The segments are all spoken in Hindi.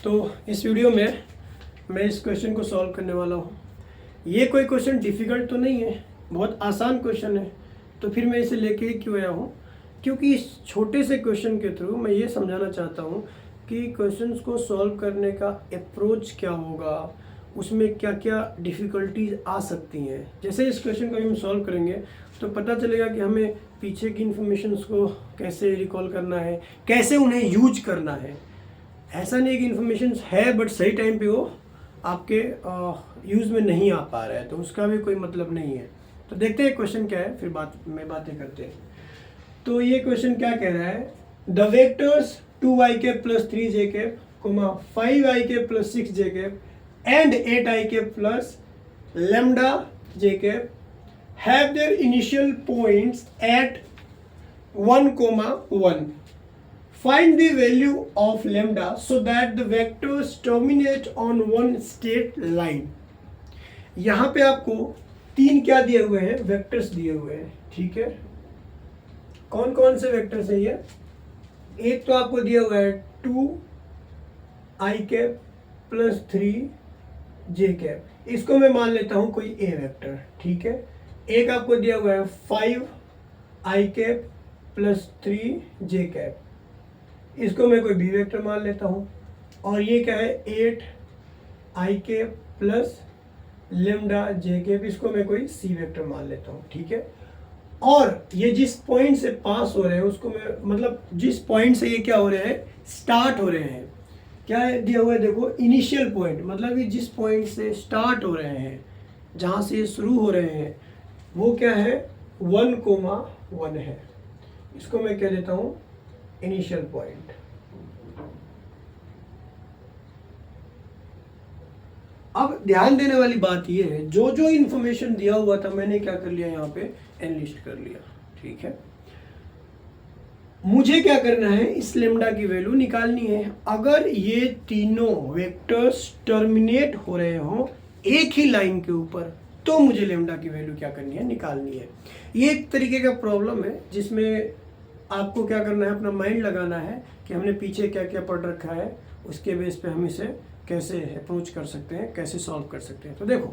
तो इस वीडियो में मैं इस क्वेश्चन को सॉल्व करने वाला हूँ। ये कोई क्वेश्चन डिफ़िकल्ट तो नहीं है, बहुत आसान क्वेश्चन है। तो फिर मैं इसे लेके क्यों आया हूँ, क्योंकि इस छोटे से क्वेश्चन के थ्रू मैं ये समझाना चाहता हूँ कि क्वेश्चंस को सॉल्व करने का अप्रोच क्या होगा, उसमें क्या क्या डिफ़िकल्टीज आ सकती हैं। जैसे इस क्वेश्चन को हम सॉल्व करेंगे तो पता चलेगा कि हमें पीछे की इन्फॉर्मेशंस को कैसे रिकॉल करना है, कैसे उन्हें यूज करना है। ऐसा नहीं कि इन्फॉर्मेशन है बट सही टाइम पे वो आपके यूज़ में नहीं आ पा रहा है, तो उसका भी कोई मतलब नहीं है। तो देखते हैं क्वेश्चन क्या है, फिर बातें करते हैं। तो ये क्वेश्चन क्या कह रहा है, the vectors 2i plus 3j comma 5i plus 6j and 8i plus lambda j have their initial points at 1,1. Find the value of lambda so that the vectors terminate on one straight line. यहाँ पे आपको तीन क्या दिए हुए हैं, वेक्टर्स दिए हुए हैं। ठीक है, कौन कौन से वेक्टर्स हैं ये? एक तो आपको दिया हुआ है 2i प्लस 3j, इसको मैं मान लेता हूँ कोई ए वेक्टर। ठीक है, एक आपको दिया हुआ है 5i प्लस 3j, इसको मैं कोई बी वेक्टर मान लेता हूँ। और ये क्या है 8i प्लस लेम्डा j, इसको मैं कोई सी वेक्टर मान लेता हूँ। ठीक है, और ये जिस पॉइंट से पास हो रहे हैं उसको मैं, मतलब जिस पॉइंट से ये क्या हो रहे हैं, स्टार्ट हो रहे हैं, क्या है दिया हुआ है देखो, इनिशियल पॉइंट, मतलब ये जिस पॉइंट से स्टार्ट हो रहे हैं, जहाँ से ये शुरू हो रहे हैं, वो क्या है 1,1 है। इसको मैं कह देता हूँ इनिशियल पॉइंट। अब ध्यान देने वाली बात ये है, जो जो इन्फॉर्मेशन दिया हुआ था मैंने क्या कर लिया, यहाँ पे एनलिस्ट कर लिया। ठीक है, मुझे क्या करना है, इस लेम्डा की वैल्यू निकालनी है। अगर ये तीनों वेक्टर्स टर्मिनेट हो रहे हो एक ही लाइन के ऊपर, तो मुझे लेम्डा की वैल्यू क्या करनी है, निकालनी है। ये एक तरीके का प्रॉब्लम है जिसमें आपको क्या करना है, अपना माइंड लगाना है कि हमने पीछे क्या क्या पढ़ रखा है, उसके बेस पे हम इसे कैसे अप्रोच कर सकते हैं, कैसे सॉल्व कर सकते हैं। तो देखो,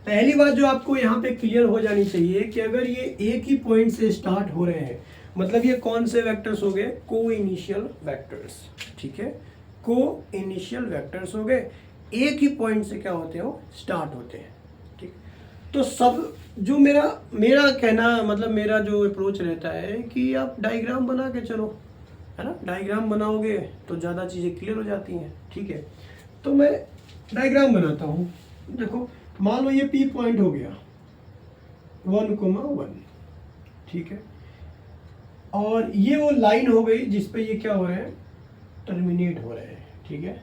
पहली बात जो आपको यहाँ पे क्लियर हो जानी चाहिए कि अगर ये एक ही पॉइंट से स्टार्ट हो रहे हैं, मतलब ये कौन से वेक्टर्स हो गए, को इनिशियल वेक्टर्स। ठीक है, को इनिशियल वेक्टर्स हो गए, एक ही पॉइंट से क्या होते हैं, वो स्टार्ट होते हैं। ठीक, तो सब जो मेरा कहना, मतलब मेरा जो अप्रोच रहता है कि आप डायग्राम बना के चलो, है ना, डायग्राम बनाओगे तो ज़्यादा चीज़ें क्लियर हो जाती हैं। ठीक है, तो मैं डायग्राम बनाता हूँ। देखो, मान लो ये P पॉइंट हो गया 1,1। ठीक है, और ये वो लाइन हो गई जिस पे ये क्या हो रहे हैं, टर्मिनेट हो रहे हैं। ठीक है,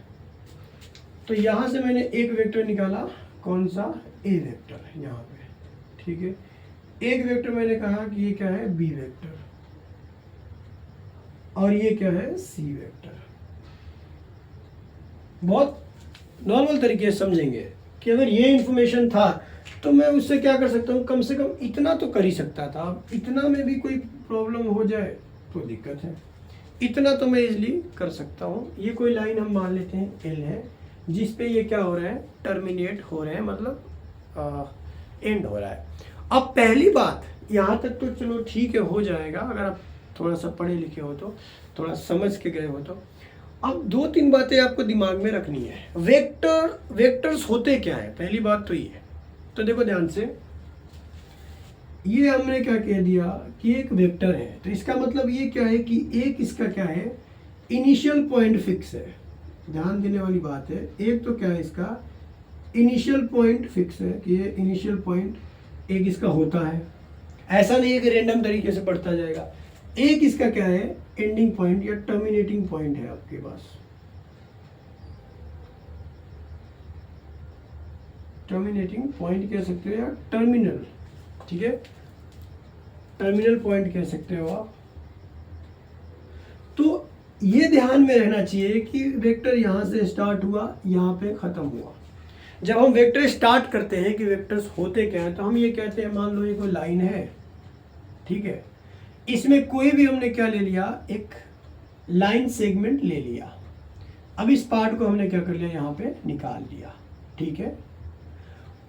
तो यहाँ से मैंने एक वेक्टर निकाला, कौन सा, ए वेक्टर यहाँ पे। ठीक है, एक वेक्टर मैंने कहा कि ये क्या है, बी वेक्टर, और ये क्या है, सी वेक्टर। बहुत नॉर्मल तरीके से समझेंगे कि अगर ये इंफॉर्मेशन था तो मैं उससे क्या कर सकता हूँ, कम से कम इतना तो कर ही सकता था। अब इतना में भी कोई प्रॉब्लम हो जाए तो दिक्कत है, इतना तो मैं इजीली कर सकता हूँ। ये कोई लाइन हम मान लेते हैं एल है, जिस पे ये क्या हो रहा है, टर्मिनेट हो रहे हैं, मतलब एंड हो रहा है। अब पहली बात, यहाँ तक तो चलो ठीक है, हो जाएगा अगर आप थोड़ा सा पढ़े लिखे हो तो, थोड़ा समझ के गए हो तो। अब दो तीन बातें आपको दिमाग में रखनी है। वेक्टर्स होते क्या है, पहली बात तो ये है। तो देखो ध्यान से, ये हमने क्या कह दिया कि एक वेक्टर है, तो इसका मतलब ये क्या है कि एक इसका क्या है, इनिशियल पॉइंट फिक्स है। ध्यान देने वाली बात है, एक तो क्या है, इसका इनिशियल पॉइंट फिक्स है कि ये इनिशियल पॉइंट एक इसका होता है, ऐसा नहीं है कि रैंडम तरीके से बढ़ता जाएगा। एक इसका क्या है, एंडिंग पॉइंट या टर्मिनेटिंग पॉइंट है आपके पास। टर्मिनेटिंग पॉइंट कह सकते हो या टर्मिनल। ठीक है, टर्मिनल पॉइंट कह सकते हो आप। तो ये ध्यान में रहना चाहिए कि वेक्टर यहाँ से स्टार्ट हुआ, यहाँ पे खत्म हुआ। जब हम वेक्टर स्टार्ट करते हैं कि वेक्टर्स होते क्या हैं, तो हम ये कहते हैं, मान लो ये कोई लाइन है। ठीक है, इसमें कोई भी हमने क्या ले लिया, एक लाइन सेगमेंट ले लिया। अब इस पार्ट को हमने क्या कर लिया, यहाँ पे निकाल लिया, ठीक है।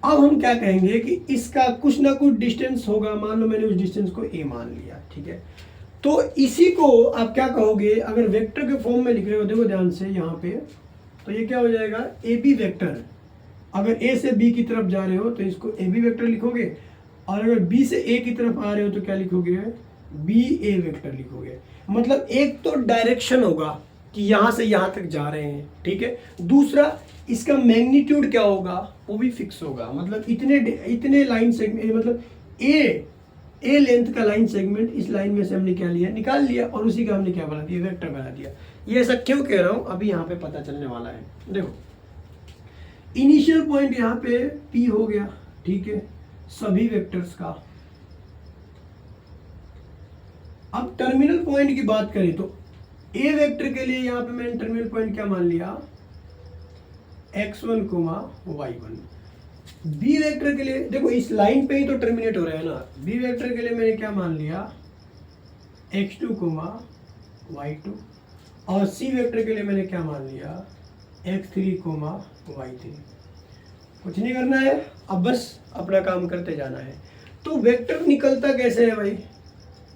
अब हम क्या कहेंगे कि इसका कुछ ना कुछ डिस्टेंस होगा, मान लो मैंने उस डिस्टेंस को a मान लिया, ठीक है। तो इसी को आप क्या कहोगे, अगर वेक्टर के फॉर्म में लिख रहे हो, देखो ध्यान से यहाँ पे, तो ये क्या हो जाएगा, ए बी वेक्टर। अगर ए से बी की तरफ जा रहे हो तो इसको ए बी वेक्टर लिखोगे, और अगर बी से ए की तरफ आ रहे हो तो क्या लिखोगे, बी ए वेक्टर लिखोगे। मतलब एक तो डायरेक्शन होगा कि यहाँ से यहाँ तक जा रहे हैं, ठीक है। दूसरा इसका मैग्नीट्यूड क्या होगा, वो भी फिक्स होगा। मतलब इतने लाइन सेगमेंट, मतलब ए लेंथ का लाइन सेगमेंट इस लाइन में से हमने क्या लिया, निकाल लिया, और उसी का हमने क्या बना दिया, वेक्टर बना दिया। ये ऐसा क्यों कह रहा हूँ, अभी यहाँ पे पता चलने वाला है। देखो इनिशियल पॉइंट यहाँ पे P हो गया, ठीक है, सभी वेक्टर्स का। अब टर्मिनल पॉइंट की बात करें तो ए वेक्टर के लिए यहाँ पे मैंने टर्मिनल पॉइंट क्या मान लिया, x1, y1। बी वेक्टर के लिए देखो इस लाइन पे ही तो टर्मिनेट हो रहा है ना, बी वेक्टर के लिए मैंने क्या मान लिया, x2, y2। और सी वेक्टर के लिए मैंने क्या मान लिया, x3, y3। कुछ नहीं करना है, अब बस अपना काम करते जाना है। तो वेक्टर निकलता कैसे है भाई,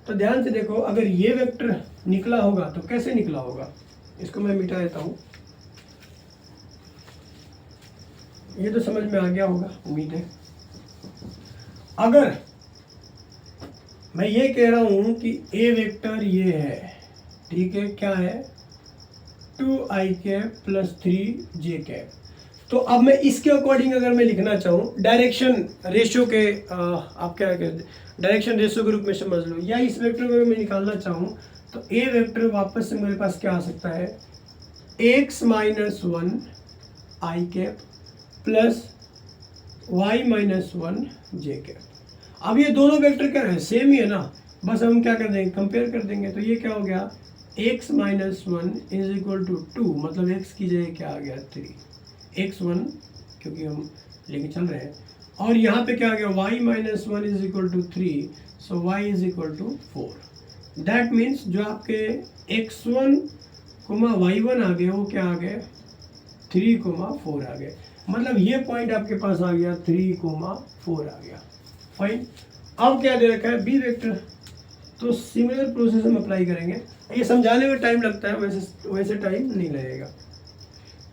तो ध्यान से देखो, अगर ये वेक्टर निकला होगा तो कैसे निकला होगा, इसको मैं मिटा देता हूँ। ये तो समझ में आ गया होगा, उम्मीद है। अगर मैं ये कह रहा हूं कि ए वेक्टर ये है, ठीक है, क्या है, 2i cap plus 3j cap. तो अब मैं इसके अकॉर्डिंग अगर मैं लिखना चाहूँ डायरेक्शन रेशियो के आप क्या कहते हैं, डायरेक्शन रेशियो के रूप में समझ लो, या इस वेक्टर को अगर मैं निकालना चाहूँ तो ए वेक्टर वापस से मेरे पास क्या आ सकता है, x minus 1 I cap plus y minus 1 J cap. अब ये दोनों वेक्टर क्या है, सेम ही है ना, बस हम क्या कर देंगे, कंपेयर कर देंगे। तो ये क्या हो गया, x minus 1 is equal to 2, मतलब x की जगह क्या आ गया, 3, x1 क्योंकि हम लेके चल रहे हैं, और यहाँ पे क्या आ गया, y minus 1 is equal to 3, so y is equal to 4। That means जो आपके x1, y1 आ गए वो क्या आ गए, 3, 4 आ गए। मतलब ये पॉइंट आपके पास आ गया 3, 4 आ गया, फाइन। अब क्या दे रखा है, बी वेक्टर। तो सिमिलर प्रोसेस हम अप्लाई करेंगे, ये समझाने में टाइम लगता है, वैसे टाइम नहीं लगेगा।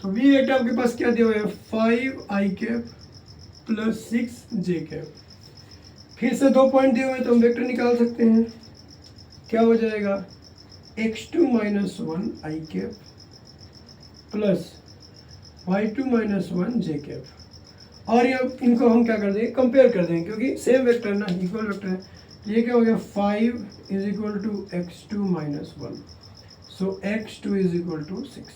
तो बी वेक्टर आपके पास क्या दिया हुआ है, 5i cap plus 6j cap. फिर से 2 पॉइंट दिए हुए हैं तो हम वेक्टर निकाल सकते हैं, क्या हो जाएगा, x2 minus 1 I cap plus y2 minus 1 J cap. और ये इनको हम क्या कर देंगे, कंपेयर कर देंगे, क्योंकि सेम वेक्टर ना, इक्वल वेक्टर है। ये क्या हो गया, 5 is equal to x2 minus 1, so x2 is equal to 6।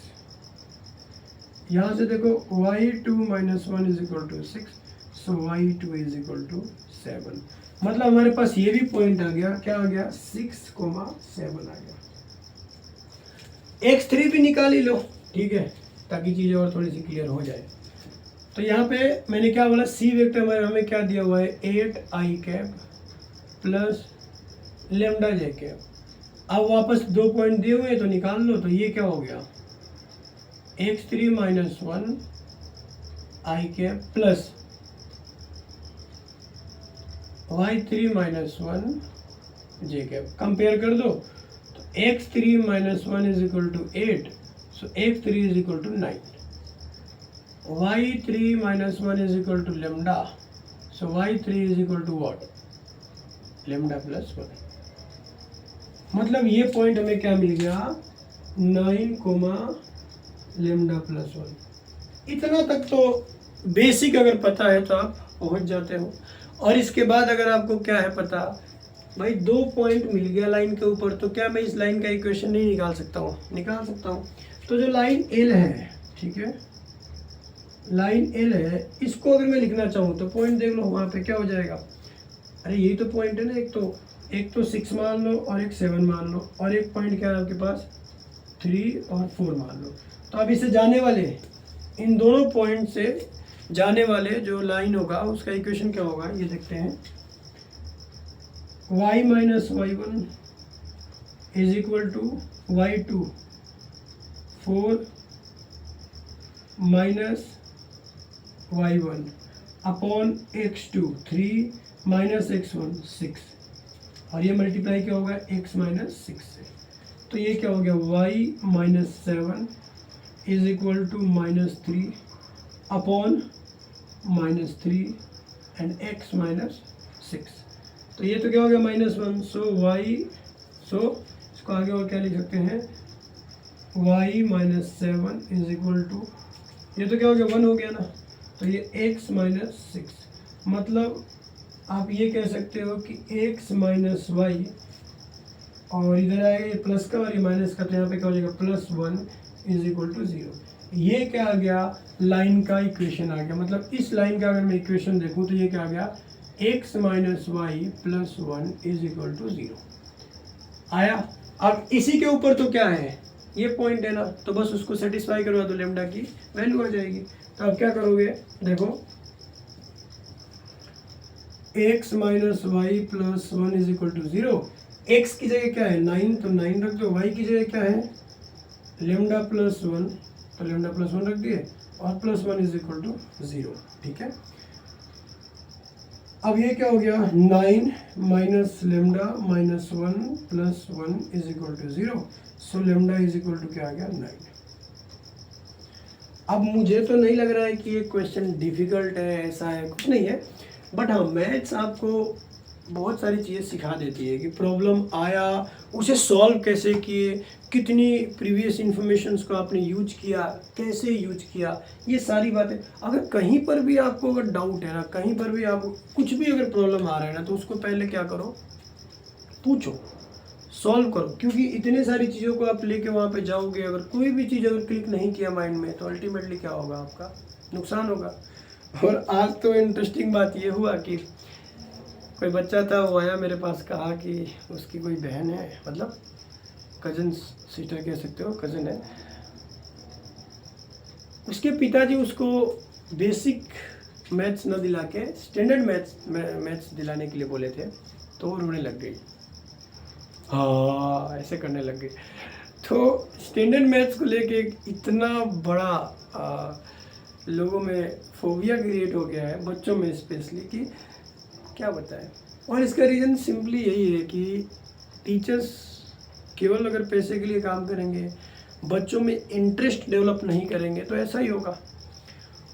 यहाँ से देखो y2 minus 1 is equal to 6, so y2 is equal to 7। मतलब हमारे पास ये भी पॉइंट आ गया, क्या आ गया, 6, 7 आ गया। x3 भी निकाल ही लो, ठीक है, ताकि चीज़ें और थोड़ी सी क्लियर हो जाए। तो यहाँ पे मैंने क्या बोला, सी वेक्टर हमें क्या दिया हुआ है, 8i कैप प्लस लेमडा जे कैप। अब वापस 2 पॉइंट दिए हुए हैं तो निकाल लो। तो ये क्या हो गया, x3 minus 1 I cap plus y3 minus 1 J cap. Compare कर दो तो x3 minus 1 is equal to 8, so x3 is equal to 9, y3 minus 1 is equal to lambda, so y3 is equal to what, lambda plus 1। मतलब ये पॉइंट हमें क्या मिल गया, 9, lambda plus 1। इतना तक तो बेसिक अगर पता है तो आप पहुंच जाते हो। और इसके बाद अगर आपको क्या है पता, भाई 2 पॉइंट मिल गया लाइन के ऊपर, तो क्या मैं इस लाइन का इक्वेशन नहीं निकाल सकता हूँ, निकाल सकता हूँ। तो जो लाइन एल है, ठीक है, लाइन एल है, इसको अगर मैं लिखना चाहूँ तो पॉइंट देख लो वहाँ पे क्या हो जाएगा, अरे यही तो पॉइंट है ना, एक तो 6 मान लो और एक 7 मान लो, और एक पॉइंट क्या है आपके पास 3 और 4 मान लो। तो अब इससे जाने वाले, इन दोनों पॉइंट से जाने वाले जो लाइन होगा उसका इक्वेशन क्या होगा, ये देखते हैं। y minus y1 is equal to y2 4 minus y1 upon x2 3 minus x1 6, और ये मल्टीप्लाई क्या होगा x माइनस 6 से, तो ये क्या हो गया y minus 7 is equal to minus 3 upon minus 3 and x minus 6, तो ये तो क्या हो गया -1, सो इसको आगे और क्या लिख सकते हैं y minus 7 is equal to, ये तो क्या हो गया 1 हो गया ना, तो ये x माइनस 6, मतलब आप ये कह सकते हो कि x माइनस वाई, और इधर आएगा ये प्लस का और ये माइनस का, तो यहाँ पे क्या हो जाएगा +1 इज इक्वल टू 0। ये क्या आ गया लाइन का इक्वेशन आ गया, मतलब इस लाइन का अगर मैं इक्वेशन देखूँ तो ये क्या आ गया x minus Y plus 1 is equal to 0 आया। अब इसी के ऊपर तो क्या है ये पॉइंट है ना, तो बस उसको सेटिस्फाई करवा दो, लेमडा की वैल्यू आ जाएगी। तो अब क्या करोगे देखो x minus Y plus 1 is equal to 0, x की जगह क्या है 9, तो 9 रख दो, y की जगह क्या है लेमडा प्लस 1, तो लेमडा प्लस 1 रख दिए, और प्लस 1 इज इक्वल टू 0, ठीक है। अब ये क्या हो गया 9 minus lambda minus 1 plus 1 is equal to 0, so lambda is equal to क्या आ गया 9। अब मुझे तो नहीं लग रहा है कि ये क्वेश्चन डिफिकल्ट है, ऐसा है कुछ नहीं है, बट हाँ मैथ्स आपको बहुत सारी चीज़ें सिखा देती है कि प्रॉब्लम आया उसे सॉल्व कैसे किए, कितनी प्रीवियस इन्फॉर्मेशंस को आपने यूज किया, कैसे यूज किया, ये सारी बातें। अगर कहीं पर भी आपको अगर डाउट है ना, कहीं पर भी आपको कुछ भी अगर प्रॉब्लम आ रहा है ना, तो उसको पहले क्या करो पूछो, सॉल्व करो, क्योंकि इतने सारी चीज़ों को आप लेके वहाँ पे जाओगे, अगर कोई भी चीज़ अगर क्लिक नहीं किया माइंड में तो अल्टीमेटली क्या होगा आपका नुकसान होगा। और आज तो इंटरेस्टिंग बात ये हुआ कि कोई बच्चा था, वो आया मेरे पास, कहा कि उसकी कोई बहन है, मतलब कज़न सिस्टर कह सकते हो, कज़न है, उसके पिताजी उसको बेसिक मैथ्स न दिला के स्टैंडर्ड मैथ्स दिलाने के लिए बोले थे, तो वो रोने लग गई, हाँ ऐसे करने लग गई। तो स्टैंडर्ड मैथ्स को लेके इतना बड़ा लोगों में फोबिया क्रिएट हो गया है, बच्चों में स्पेशली, कि क्या बताएं। और इसका रीज़न सिंपली यही है कि टीचर्स केवल अगर पैसे के लिए काम करेंगे, बच्चों में इंटरेस्ट डेवलप नहीं करेंगे, तो ऐसा ही होगा।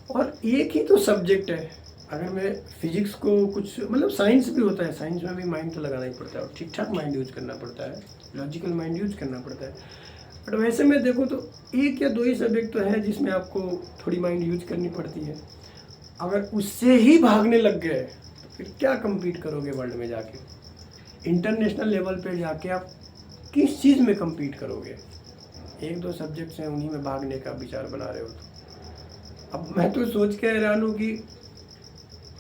और एक ही तो सब्जेक्ट है, अगर मैं फिजिक्स को कुछ मतलब साइंस भी होता है, साइंस में भी माइंड तो लगाना ही पड़ता है, और ठीक ठाक माइंड यूज करना पड़ता है, लॉजिकल माइंड यूज करना पड़ता है। बट वैसे में देखो तो एक या दो ही सब्जेक्ट तो है जिसमें आपको थोड़ी माइंड यूज करनी पड़ती है। अगर उससे ही भागने लग गए तो फिर क्या कम्पीट करोगे वर्ल्ड में जाके, इंटरनेशनल लेवल पे जाके आप किस चीज़ में कम्पीट करोगे। एक दो सब्जेक्ट्स हैं उन्हीं में भागने का विचार बना रहे हो। तो अब मैं तो सोच के हैरान हूँ कि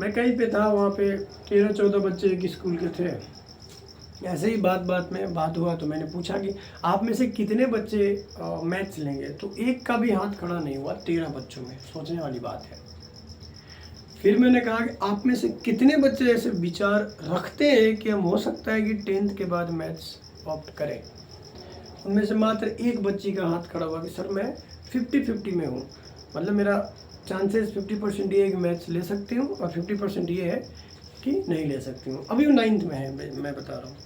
मैं कहीं पे था, वहाँ पे 13-14 बच्चे एक स्कूल के थे। ऐसे ही बात में बात हुआ, तो मैंने पूछा कि आप में से कितने बच्चे मैथ्स लेंगे, तो एक का भी हाथ खड़ा नहीं हुआ 13 बच्चों में, सोचने वाली बात है। फिर मैंने कहा कि आप में से कितने बच्चे ऐसे विचार रखते हैं कि हम हो सकता है कि 10th के बाद मैथ्स ऑप्ट करें। उनमें से मात्र एक बच्ची का हाथ खड़ा हुआ कि सर मैं 50-50 में हूँ, मतलब मेरा चांसेस 50% ये है कि मैथ्स ले सकती हूँ और 50% ये है कि नहीं ले सकती हूँ। अभी वो 9th में है, मैं बता रहा हूँ।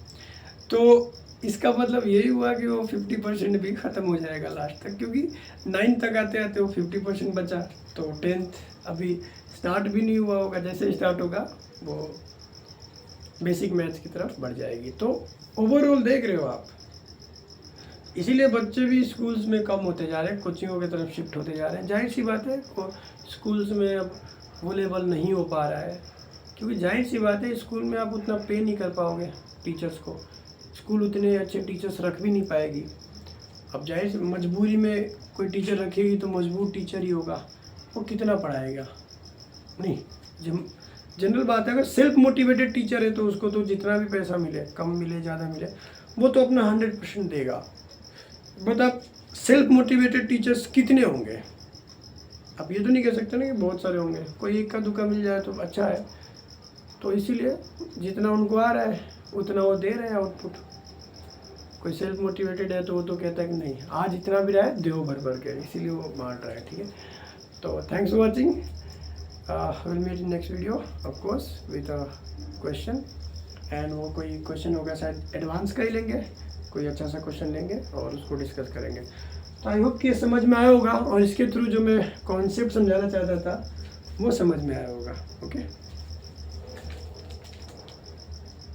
तो इसका मतलब यही हुआ कि वो 50% भी ख़त्म हो जाएगा लास्ट तक, क्योंकि 9th तक आते आते वो 50% बचा, तो 10th अभी स्टार्ट भी नहीं हुआ होगा। जैसे स्टार्ट होगा वो बेसिक मैथ्स की तरफ बढ़ जाएगी। तो ओवरऑल देख रहे हो आप, इसीलिए बच्चे भी स्कूल्स में कम होते जा रहे हैं, कोचिंगों की तरफ शिफ्ट होते जा रहे हैं। जाहिर सी बात है स्कूल्स में अब वो लेवल नहीं हो पा रहा है, क्योंकि जाहिर सी बात है स्कूल में आप उतना पे नहीं कर पाओगे टीचर्स को, स्कूल उतने अच्छे टीचर्स रख भी नहीं पाएगी। अब जाहिर सी मजबूरी में कोई टीचर रखेगी तो मजबूर टीचर ही होगा, वो कितना पढ़ाएगा। नहीं, जनरल बात है, अगर सेल्फ मोटिवेटेड टीचर है तो उसको तो जितना भी पैसा मिले, कम मिले ज़्यादा मिले, वो तो अपना 100% देगा। बट आप सेल्फ मोटिवेटेड टीचर्स कितने होंगे, आप ये तो नहीं कह सकते ना कि बहुत सारे होंगे, कोई एक का दुका मिल जाए तो अच्छा है। तो इसीलिए जितना उनको आ रहा है उतना वो दे रहे हैं आउटपुट। कोई सेल्फ मोटिवेटेड है तो वो तो कहता है कि नहीं, आज इतना भी रहा है दो भर भर के, इसीलिए वो बांट रहा है, ठीक है। तो thanks for watching, will meet in next video of course with a question, and वो कोई क्वेश्चन होगा शायद एडवांस का ही लेंगे, कोई अच्छा सा क्वेश्चन लेंगे और उसको डिस्कस करेंगे। तो आई होप कि समझ में आया होगा और इसके थ्रू जो मैं कॉन्सेप्ट समझाना चाहता था वो समझ में आया होगा। ओके।